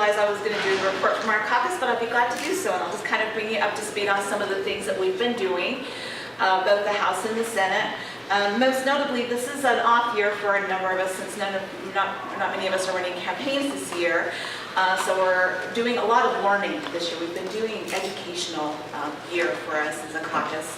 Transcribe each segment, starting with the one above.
realized I was going to do the report from our caucus, but I'll be glad to do so, and I'll just kind of bring you up to speed on some of the things that we've been doing, both the House and the Senate. Most notably, this is an off year for a number of us since not many of us are running campaigns this year. So we're doing a lot of learning this year. We've been doing educational year for us as a caucus.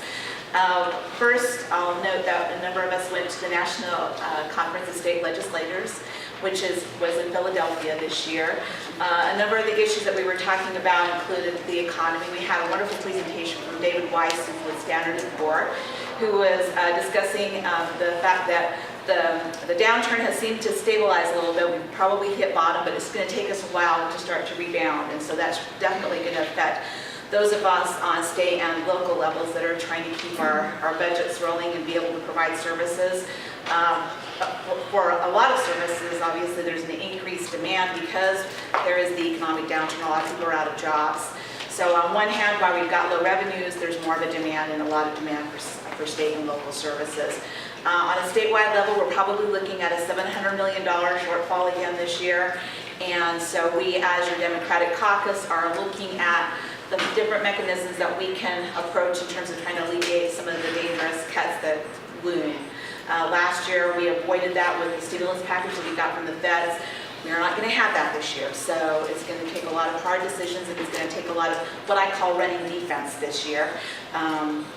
First, I'll note that a number of us went to the National Conference of State Legislators, which was in Philadelphia this year. A number of the issues that we were talking about included the economy. We had a wonderful presentation from David Weiss, who's with Standard & Poor, who was discussing the fact that the downturn has seemed to stabilize a little bit. We've probably hit bottom, but it's going to take us a while to start to rebound, and so that's definitely going to affect those of us on state and local levels that are trying to keep our budgets rolling and be able to provide services. For a lot of services, obviously there's an increased demand because there is the economic downturn. A lot of people are out of jobs. So on one hand, while we've got low revenues, there's more of a demand and a lot of demand for state and local services. On a statewide level, we're probably looking at a $700 million shortfall again this year. And so we, as your Democratic caucus, are looking at the different mechanisms that we can approach in terms of trying to alleviate some of the dangerous cuts that loom. Last year, we avoided that with the stimulus package that we got from the feds. We are not going to have that this year, so it's going to take a lot of hard decisions, and it's going to take a lot of what I call running defense this year.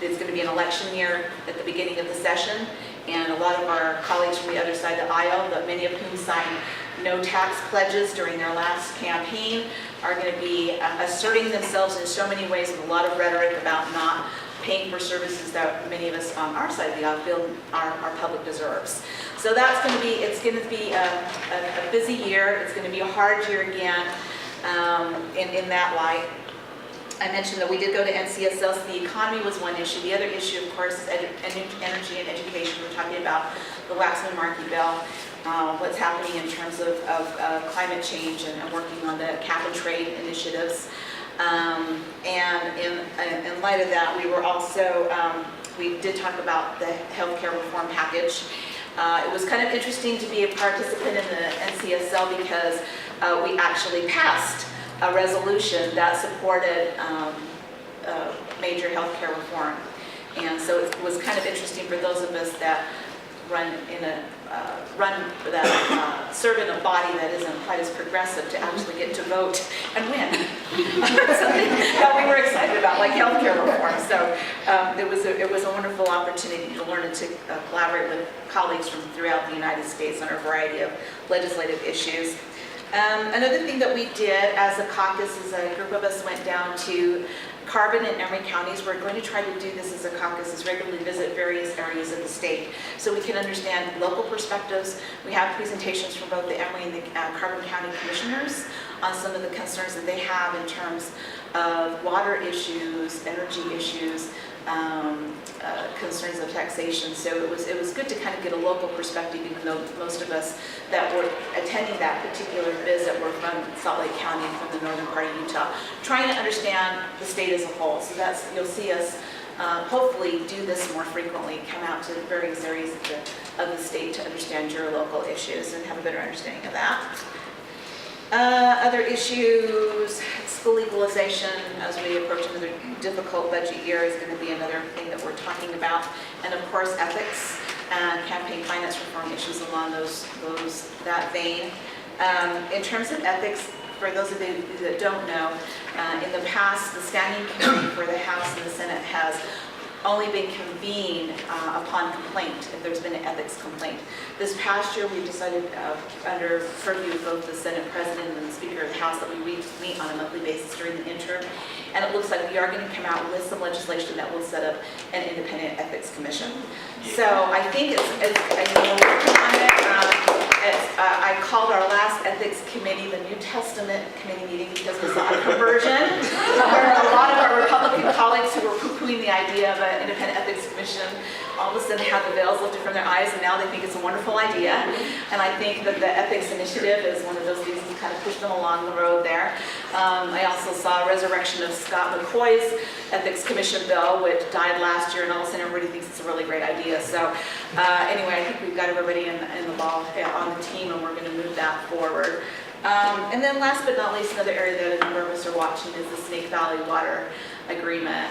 It's going to be an election year at the beginning of the session, and a lot of our colleagues from the other side of the aisle, but many of whom signed no tax pledges during their last campaign, are going to be asserting themselves in so many ways with a lot of rhetoric about not paying for services that many of us on our side of the aisle feel our public deserves. So that's going to be, it's going to be a busy year. It's going to be a hard year again in that light. I mentioned that we did go to NCSL, so the economy was one issue. The other issue, of course, is energy and education. We're talking about the Waxman-Markey bill, what's happening in terms of climate change and working on the cap and trade initiatives. And in light of that, we were also, we did talk about the healthcare reform package. It was kind of interesting to be a participant in the NCSL because we actually passed a resolution that supported major healthcare reform. And so it was kind of interesting for those of us that serve in a body that isn't quite as progressive to actually get to vote and win. Something that we were excited about, like healthcare reform. So it was a wonderful opportunity to learn and to collaborate with colleagues from throughout the United States on a variety of legislative issues. Another thing that we did as a caucus is a group of us went down to Carbon and Emory counties. We're going to try to do this as a caucus, is regularly visit various areas of the state so we can understand local perspectives. We have presentations from both the Emory and the Carbon County commissioners on some of the concerns that they have in terms of water issues, energy issues, concerns of taxation. So it was good to kind of get a local perspective, even though most of us that were attending that particular visit were from Salt Lake County and from the northern part of Utah, trying to understand the state as a whole. So that's, you'll see us hopefully do this more frequently, come out to various areas of the state to understand your local issues and have a better understanding of that. Other issues, school legalization as we approach another difficult budget year is going to be another thing that we're talking about. And of course, ethics and campaign finance reform issues along that vein. In terms of ethics, for those of you that don't know, in the past, the standing committee for the House and the Senate has only been convened upon complaint, if there's been an ethics complaint. This past year, we decided under purview of both the Senate President and the Speaker of the House that we meet on a monthly basis during the interim. And it looks like we are going to come out with some legislation that will set up an independent ethics commission. So I think I called our last ethics committee the New Testament committee meeting because we saw a conversion where a lot of our Republican colleagues who were poo-pooing the idea of an independent ethics commission all of a sudden had the veils lifted from their eyes, and now they think it's a wonderful idea. And I think that the ethics initiative is one of those things that kind of pushed them along the road there. I also saw a resurrection of Scott McCoy's ethics commission bill, which died last year, and all of a sudden everybody thinks it's a really great idea. So anyway, I think we've got everybody in the ball on the team, and we're going to move that forward. And then last but not least, another area that a number of us are watching is the Snake Valley Water Agreement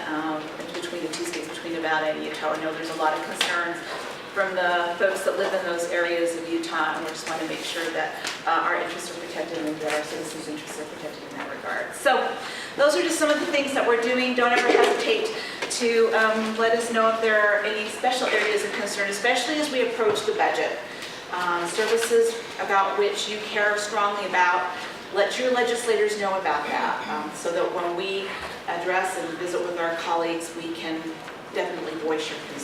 between the two states, between Nevada and Utah. I know there's a lot of concerns from the folks that live in those areas of Utah, and we just want to make sure that our interests are protected and that our citizens' interests are protected in that regard. So those are just some of the things that we're doing. Don't ever hesitate to let us know if there are any special areas of concern, especially as we approach the budget. Services about which you care strongly about, let your legislators know about that, so that when we address and visit with our colleagues, we can definitely voice your concerns.